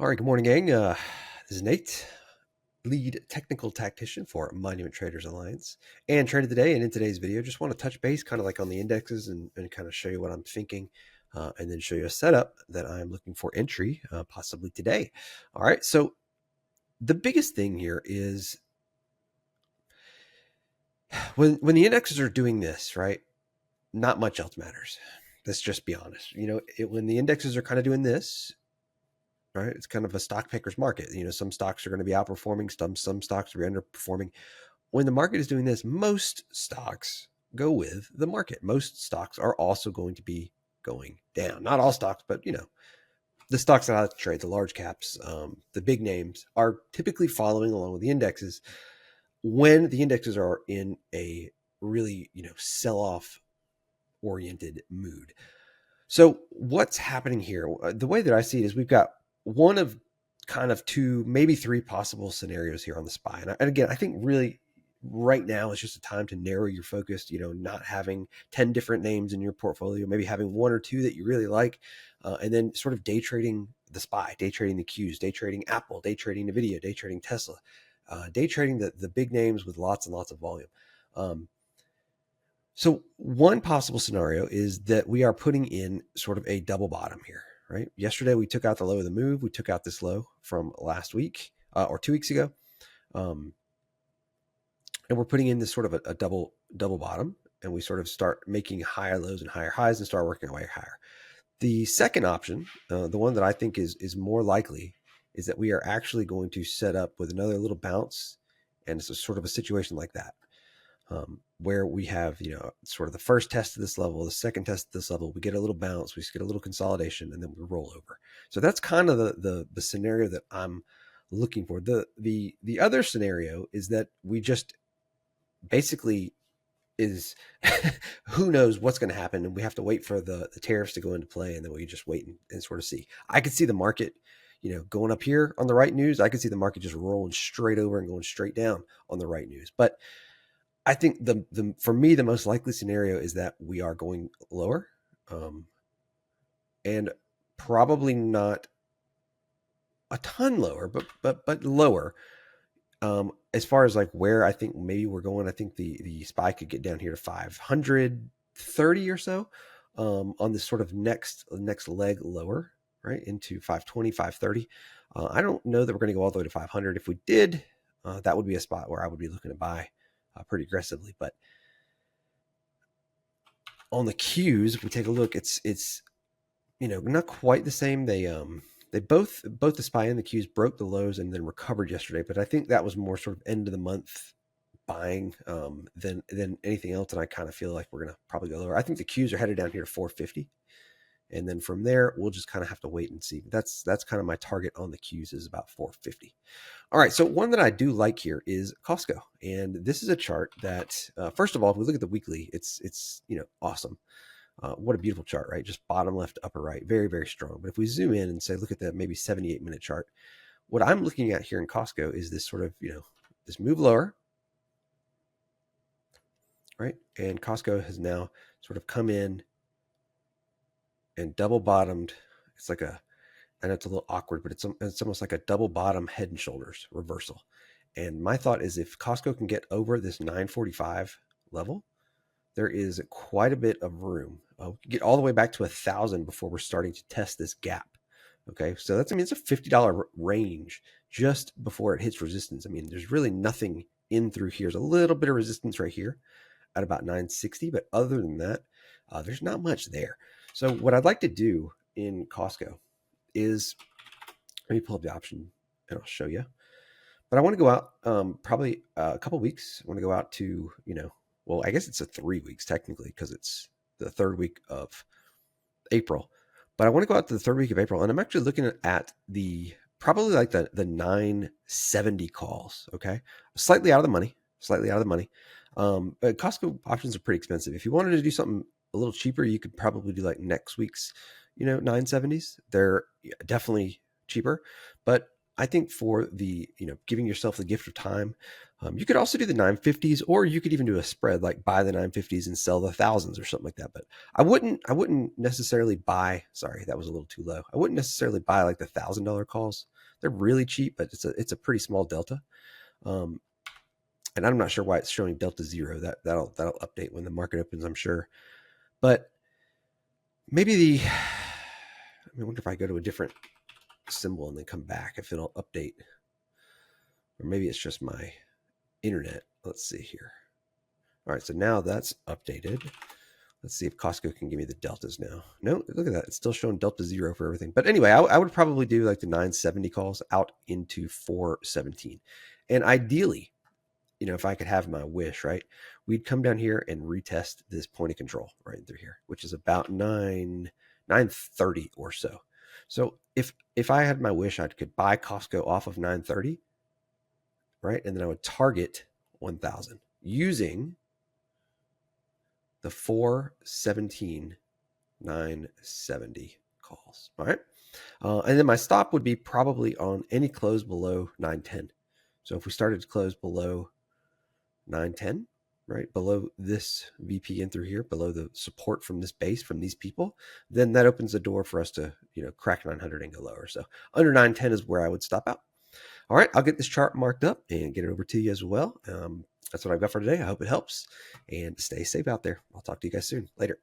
All right, good morning, gang. This is Nate, lead technical tactician for Monument Traders Alliance, and traded today. And in today's video, just want to touch base kind of like on the indexes and kind of show you what I'm thinking, and then show you a setup that I'm looking for entry, possibly today. All right, so the biggest thing here is when the indexes are doing this, right? Not much else matters. Let's just be honest. When the indexes are kind of doing this, right? It's kind of a stock picker's market. Some stocks are going to be outperforming, some stocks are underperforming. When the market is doing this, most stocks go with the market. Most stocks are also going to be going down. Not all stocks, but the stocks that I like to trade, the large caps, the big names, are typically following along with the indexes when the indexes are in a really sell-off oriented mood. So what's happening here? The way that I see it is we've got one of kind of two, maybe three possible scenarios here on the SPY. And again, I think really right now is just a time to narrow your focus, not having 10 different names in your portfolio, maybe having one or two that you really like, and then sort of day trading the SPY, day trading the Qs, day trading Apple, day trading NVIDIA, day trading Tesla, day trading the big names with lots and lots of volume. So one possible scenario is that we are putting in sort of a double bottom here, right? Yesterday, we took out the low of the move. We took out this low from last week or 2 weeks ago. And we're putting in this sort of a double bottom, and we sort of start making higher lows and higher highs and start working our way higher. The second option, the one that I think is more likely, is that we are actually going to set up with another little bounce, and it's a sort of a situation like that. Where we have, sort of the first test of this level, the second test of this level, we get a little bounce, we get a little consolidation, and then we roll over. So that's kind of the scenario that I'm looking for. The other scenario is that we just basically is who knows what's going to happen, and we have to wait for the tariffs to go into play, and then we just wait and sort of see. I could see the market, going up here on the right news. I could see the market just rolling straight over and going straight down on the right news, but I think for me, the most likely scenario is that we are going lower, and probably not a ton lower, but lower. As far as like where I think maybe we're going, I think the SPY could get down here to 530 or so, on this sort of next leg lower, right, into 520, 530. I don't know that we're going to go all the way to 500. If we did, that would be a spot where I would be looking to buy pretty aggressively. But on the Qs, if we take a look, it's not quite the same. They both the SPY and the Qs broke the lows and then recovered yesterday, but I think that was more sort of end of the month buying than anything else. And I kind of feel like we're gonna probably go lower. I think the Qs are headed down here to 450. And then from there, we'll just kind of have to wait and see. That's kind of my target on the Qs is about 450. All right, so one that I do like here is Costco. And this is a chart that, first of all, if we look at the weekly, it's awesome. What a beautiful chart, right? Just bottom left, upper right, very, very strong. But if we zoom in and say, look at the maybe 78-minute chart, what I'm looking at here in Costco is this sort of, this move lower, right? And Costco has now sort of come in and double bottomed. It's like I know it's a little awkward, but it's almost like a double bottom head and shoulders reversal. And my thought is if Costco can get over this 945 level, there is quite a bit of room. We can get all the way back to 1,000 before we're starting to test this gap. Okay, so it's a $50 range just before it hits resistance. I mean, there's really nothing in through here. There's a little bit of resistance right here at about 960, but other than that, there's not much there. So what I'd like to do in Costco is, let me pull up the option and I'll show you. But I want to go out probably a couple weeks. I want to go out to, well, I guess it's 3 weeks technically because it's the third week of April. But I want to go out to the third week of April, and I'm actually looking at probably like the 970 calls. Okay, slightly out of the money. But Costco options are pretty expensive. If you wanted to do something a little cheaper, you could probably do like next week's, 970s. They're definitely cheaper, but I think for the, giving yourself the gift of time, You could also do the 950s, or you could even do a spread, like buy the 950s and sell the thousands or something like that. But I wouldn't necessarily buy. Sorry, that was a little too low. I wouldn't necessarily buy like the $1,000 calls. They're really cheap, but it's a pretty small delta. And I'm not sure why it's showing delta 0. That'll update when the market opens, I'm sure. But maybe I wonder if I go to a different symbol and then come back, if it'll update. Or maybe it's just my internet. Let's see here. All right, so now that's updated. Let's see if Costco can give me the deltas now. No, look at that. It's still showing delta 0 for everything. But anyway, I would probably do like the 970 calls out into 417. And ideally, if I could have my wish, right, we'd come down here and retest this point of control right through here, which is about 930 or so. So if I had my wish, I could buy Costco off of 930, right? And then I would target 1,000 using the 417 970 calls. All right. And then my stop would be probably on any close below 910. So if we started to close below 910, right, below this VP in through here, below the support from this base, from these people, then that opens the door for us to, crack 900 and go lower. So under 910 is where I would stop out. All right, I'll get this chart marked up and get it over to you as well. That's what I've got for today. I hope it helps, and stay safe out there. I'll talk to you guys soon. Later.